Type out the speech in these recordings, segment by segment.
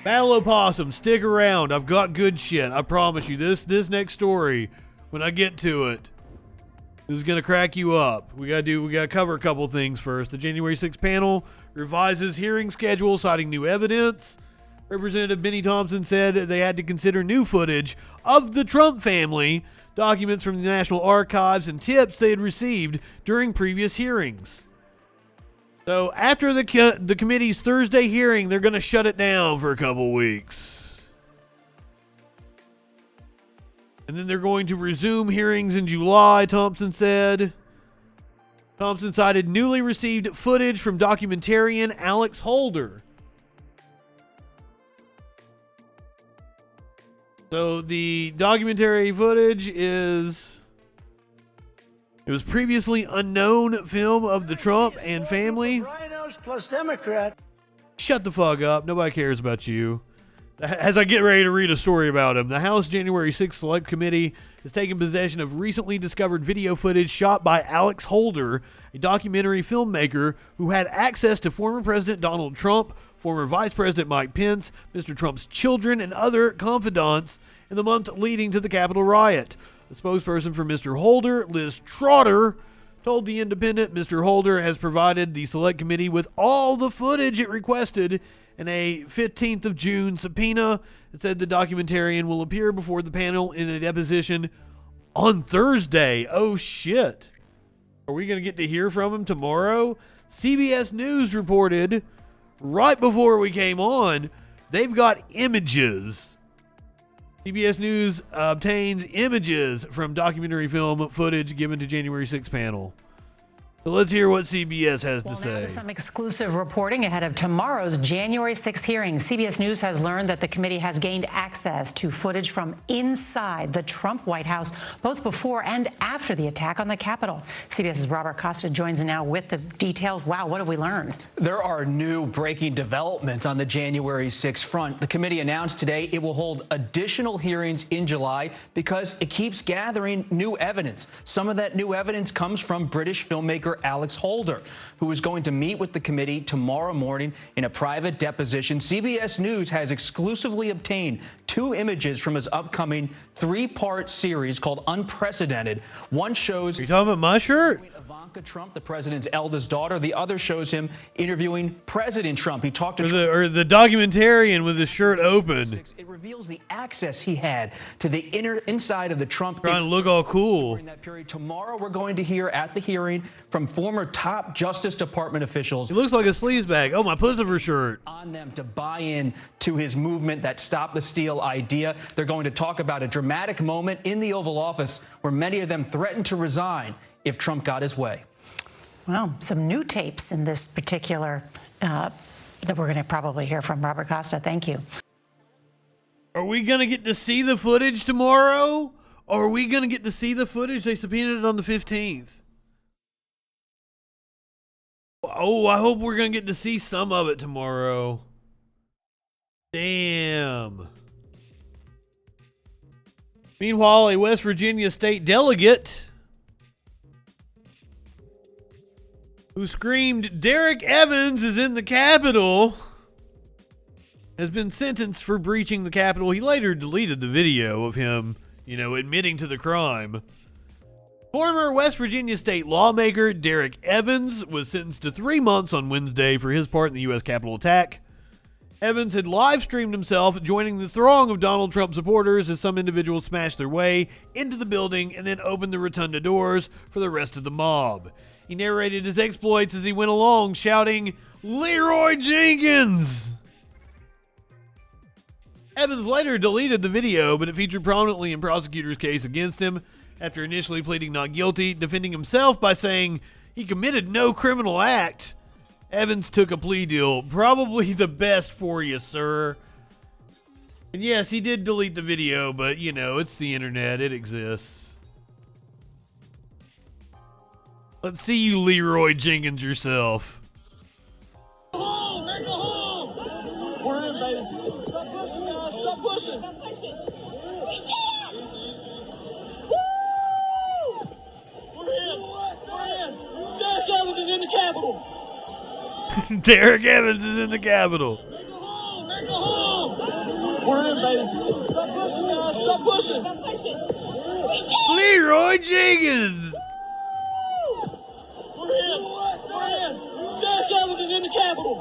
Battle Opossum, stick around. I've got good shit. I promise you. This next story, when I get to it, is gonna crack you up. We gotta cover a couple things first. The January 6th panel revises hearing schedule, citing new evidence. Representative Benny Thompson said they had to consider new footage of the Trump family, documents from the National Archives, and tips they had received during previous hearings. So after the committee's Thursday hearing, they're going to shut it down for a couple weeks. And then they're going to resume hearings in July, Thompson said. Thompson cited newly received footage from documentarian Alex Holder. So the documentary footage is... It was previously unknown film of the Trump and family. Rhinos plus Democrat. Shut the fuck up. Nobody cares about you. As I get ready to read a story about him, the House January 6th Select Committee has taken possession of recently discovered video footage shot by Alex Holder, a documentary filmmaker who had access to former President Donald Trump, former Vice President Mike Pence, Mr. Trump's children, and other confidants in the month leading to the Capitol riot. The spokesperson for Mr. Holder, Liz Trotter, told The Independent Mr. Holder has provided the Select Committee with all the footage it requested in a 15th of June subpoena. It said the documentarian will appear before the panel in a deposition on Thursday. Oh, shit. Are we going to get to hear from him tomorrow? CBS News reported right before we came on, they've got images. CBS News obtains images from documentary film footage given to January 6th panel. So let's hear what CBS has to say. Now to some exclusive reporting ahead of tomorrow's January 6th hearing. CBS News has learned that the committee has gained access to footage from inside the Trump White House, both before and after the attack on the Capitol. CBS's Robert Costa joins now with the details. Wow, what have we learned? There are new breaking developments on the January 6th front. The committee announced today it will hold additional hearings in July because it keeps gathering new evidence. Some of that new evidence comes from British filmmaker Alex Holder, who is going to meet with the committee tomorrow morning in a private deposition. CBS News has exclusively obtained 2 images from his upcoming 3-part series called Unprecedented. One shows... Are you talking about my shirt? Ivanka Trump, the president's eldest daughter. The other shows him interviewing President Trump. He talked to the documentarian with his shirt open. It reveals the access he had to the inside of the Trump. Trying to look all cool. During that period. Tomorrow, we're going to hear at the hearing from former top Justice Department officials. He looks like a sleazebag. Oh, my Pussifer shirt. On them to buy in to his movement, that Stop the Steal idea. They're going to talk about a dramatic moment in the Oval Office where many of them threatened to resign if Trump got his way. Well, some new tapes in this particular that we're going to probably hear from Robert Costa. Thank you. Are we going to get to see the footage tomorrow? Or are we going to get to see the footage? They subpoenaed it on the 15th. Oh, I hope we're going to get to see some of it tomorrow. Damn. Meanwhile, a West Virginia state delegate who screamed, "Derrick Evans is in the Capitol," has been sentenced for breaching the Capitol. He later deleted the video of him, admitting to the crime. Former West Virginia state lawmaker Derrick Evans was sentenced to 3 months on Wednesday for his part in the U.S. Capitol attack. Evans had live-streamed himself joining the throng of Donald Trump supporters as some individuals smashed their way into the building and then opened the rotunda doors for the rest of the mob. He narrated his exploits as he went along, shouting, "Leroy Jenkins!" Evans later deleted the video, but it featured prominently in prosecutors' case against him after initially pleading not guilty, defending himself by saying he committed no criminal act. Evans took a plea deal. Probably the best for you, sir. And yes, he did delete the video, but, it's the internet. It exists. Let's see you, Leroy Jenkins, yourself. Go home, man, go home. We're in, baby. Stop pushing. Stop pushing. Woo! We're in. Derrick Evans is in the Capitol. Derrick Evans is in the Capitol. Man, go home, man, go home. We're in, baby. Stop pushing, guys. Stop pushing. Stop pushing. Leroy Jenkins. We're in. We're in. Derrick Evans is in the Capitol.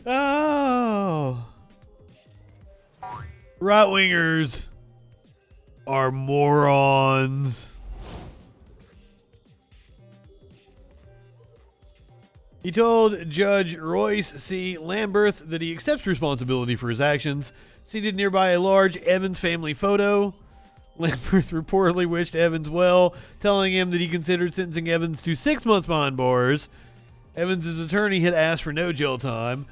Oh. Right wingers are morons. He told Judge Royce C. Lamberth that he accepts responsibility for his actions. Seated nearby a large Evans family photo, Lamberth reportedly wished Evans well, telling him that he considered sentencing Evans to 6 months behind bars. Evans' attorney had asked for no jail time.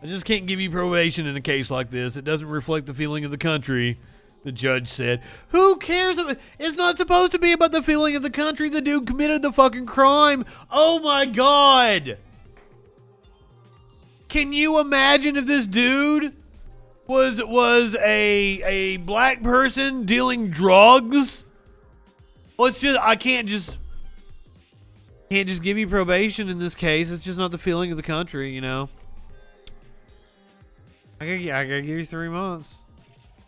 I just can't give you probation in a case like this. It doesn't reflect the feeling of the country, the judge said. Who cares? It's not supposed to be about the feeling of the country. The dude committed the fucking crime. Oh my God. Can you imagine if this dude was a black person dealing drugs? Well, it's just, I can't just give you probation in this case. It's just not the feeling of the country, you know. I gotta give you 3 months.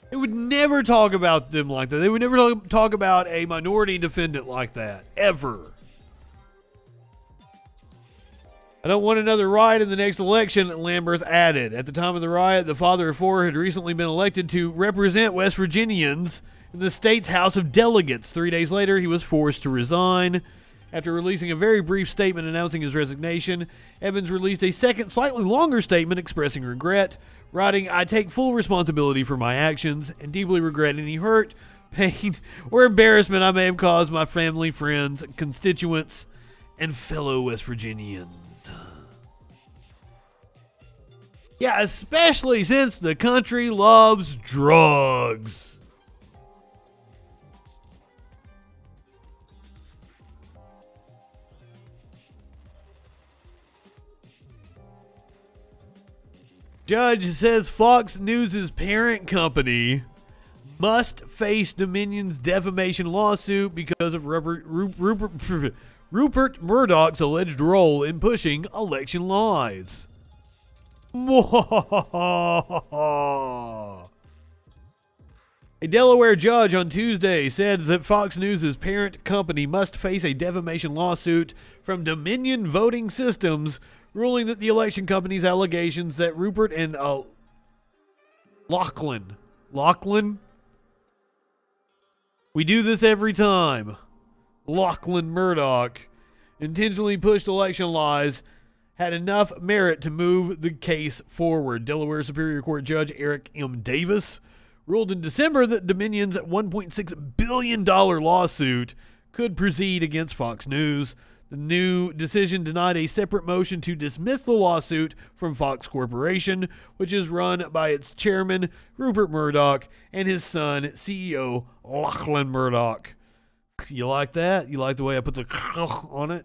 They would never talk about them like that. They would never talk about a minority defendant like that, ever. I don't want another riot in the next election, Lamberth added. At the time of the riot, the father of four had recently been elected to represent West Virginians in the state's House of Delegates. 3 days later, he was forced to resign. After releasing a very brief statement announcing his resignation, Evans released a second, slightly longer statement expressing regret, writing, I take full responsibility for my actions and deeply regret any hurt, pain, or embarrassment I may have caused my family, friends, constituents, and fellow West Virginians. Yeah, especially since the country loves drugs. Judge says Fox News' parent company must face Dominion's defamation lawsuit because of Rupert Murdoch's alleged role in pushing election lies. A Delaware judge on Tuesday said that Fox News' parent company must face a defamation lawsuit from Dominion Voting Systems, ruling that the election company's allegations that Rupert and Lachlan, we do this every time, Lachlan Murdoch intentionally pushed election lies had enough merit to move the case forward. Delaware Superior Court Judge Eric M. Davis ruled in December that Dominion's $1.6 billion lawsuit could proceed against Fox News. The new decision denied a separate motion to dismiss the lawsuit from Fox Corporation, which is run by its chairman, Rupert Murdoch, and his son, CEO Lachlan Murdoch. You like that? You like the way I put the on it?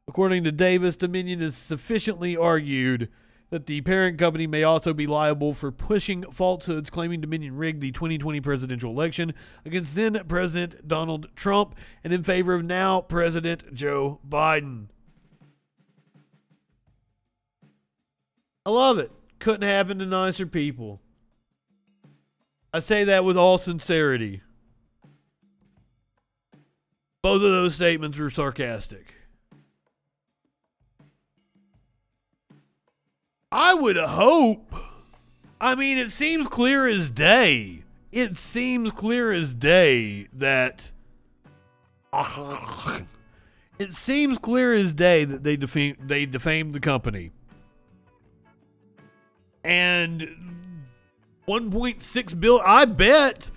According to Davis, Dominion has sufficiently argued that the parent company may also be liable for pushing falsehoods claiming Dominion rigged the 2020 presidential election against then-President Donald Trump and in favor of now-President Joe Biden. I love it. Couldn't happen to nicer people. I say that with all sincerity. Both of those statements were sarcastic. I would hope. I mean, it seems clear as day. It seems clear as day that... It seems clear as day that they defamed the company. And 1.6 billion... I bet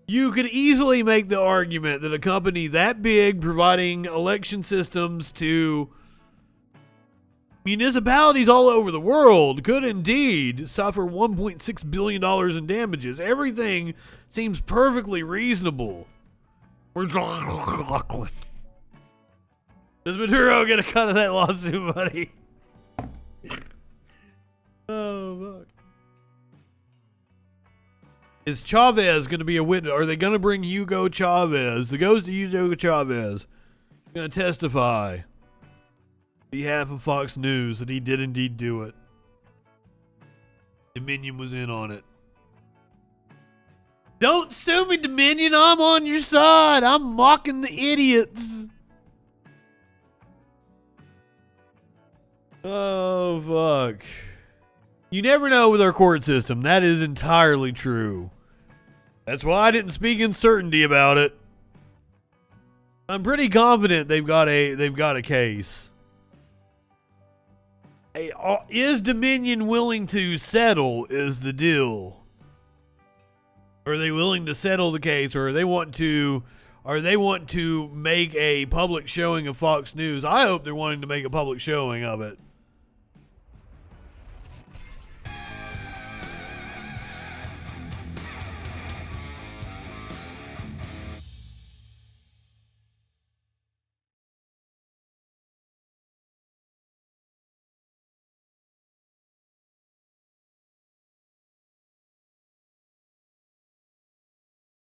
you could easily make the argument that a company that big providing election systems to municipalities all over the world could indeed suffer $1.6 billion in damages. Everything seems perfectly reasonable. Does Maduro get a cut of that lawsuit, buddy? Oh, fuck. Is Chavez going to be a witness? Are they going to bring Hugo Chavez? The ghost of Hugo Chavez going to testify behalf of Fox News that he did indeed do it. Dominion was in on it. Don't sue me, Dominion. I'm on your side. I'm mocking the idiots. Oh, fuck. You never know with our court system. That is entirely true. That's why I didn't speak in certainty about it. I'm pretty confident they've got a case. Hey, is Dominion willing to settle is the deal. Are they willing to settle the case, or they want to make a public showing of Fox News? I hope they're wanting to make a public showing of it.